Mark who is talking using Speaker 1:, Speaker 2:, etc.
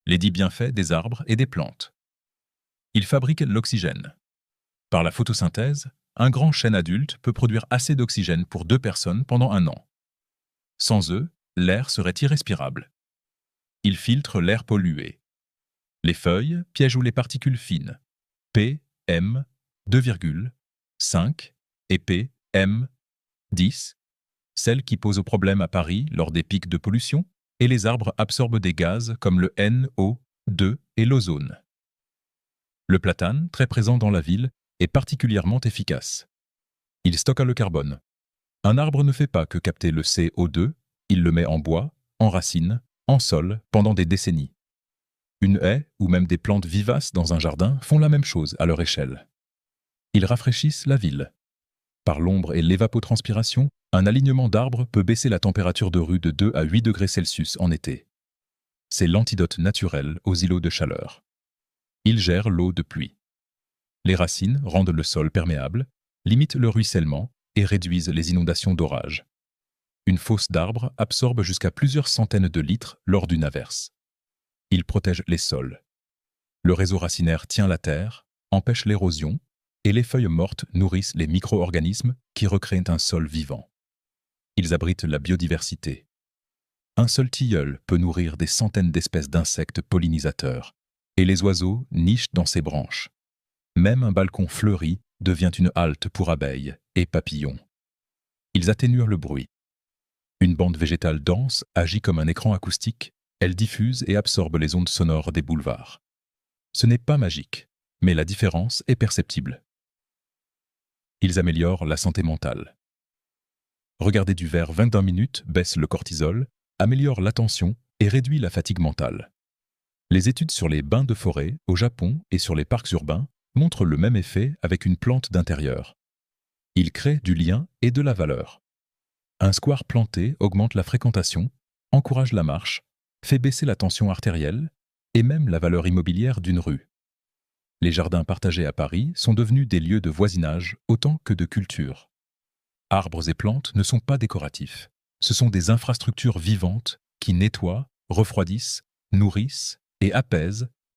Speaker 1: Les 10 bienfaits des arbres et des plantes. Ils fabriquent l'oxygène. Par la photosynthèse, un grand chêne adulte peut produire assez d'oxygène pour 2 personnes pendant un an. Sans eux, l'air serait irrespirable. Ils filtrent l'air pollué. Les feuilles piègent les particules fines, PM 2,5 et PM 10, celles qui posent problème à Paris lors des pics de pollution, et les arbres absorbent des gaz comme le NO2 et l'ozone. Le platane, très présent dans la ville, est particulièrement efficace. Il stocke le carbone. Un arbre ne fait pas que capter le CO2, il le met en bois, en racines, en sol pendant des décennies. Une haie ou même des plantes vivaces dans un jardin font la même chose à leur échelle. Ils rafraîchissent la ville. Par l'ombre et l'évapotranspiration, un alignement d'arbres peut baisser la température de rue de 2 à 8 degrés Celsius en été. C'est l'antidote naturel aux îlots de chaleur. Ils gèrent l'eau de pluie. Les racines rendent le sol perméable, limitent le ruissellement et réduisent les inondations d'orage. Une fosse d'arbres absorbe jusqu'à plusieurs centaines de litres lors d'une averse. Ils protègent les sols. Le réseau racinaire tient la terre, empêche l'érosion, et les feuilles mortes nourrissent les micro-organismes qui recréent un sol vivant. Ils abritent la biodiversité. Un seul tilleul peut nourrir des centaines d'espèces d'insectes pollinisateurs, et les oiseaux nichent dans ses branches. Même un balcon fleuri devient une halte pour abeilles et papillons. Ils atténuent le bruit. Une bande végétale dense agit comme un écran acoustique, elle diffuse et absorbe les ondes sonores des boulevards. Ce n'est pas magique, mais la différence est perceptible. Ils améliorent la santé mentale. Regarder du vert 21 minutes baisse le cortisol, améliore l'attention et réduit la fatigue mentale. Les études sur les bains de forêt au Japon et sur les parcs urbains montrent le même effet avec une plante d'intérieur. Il crée du lien et de la valeur. Un square planté augmente la fréquentation, encourage la marche, fait baisser la tension artérielle et même la valeur immobilière d'une rue. Les jardins partagés à Paris sont devenus des lieux de voisinage autant que de culture. Arbres et plantes ne sont pas décoratifs. Ce sont des infrastructures vivantes qui nettoient, refroidissent, nourrissent et apaisent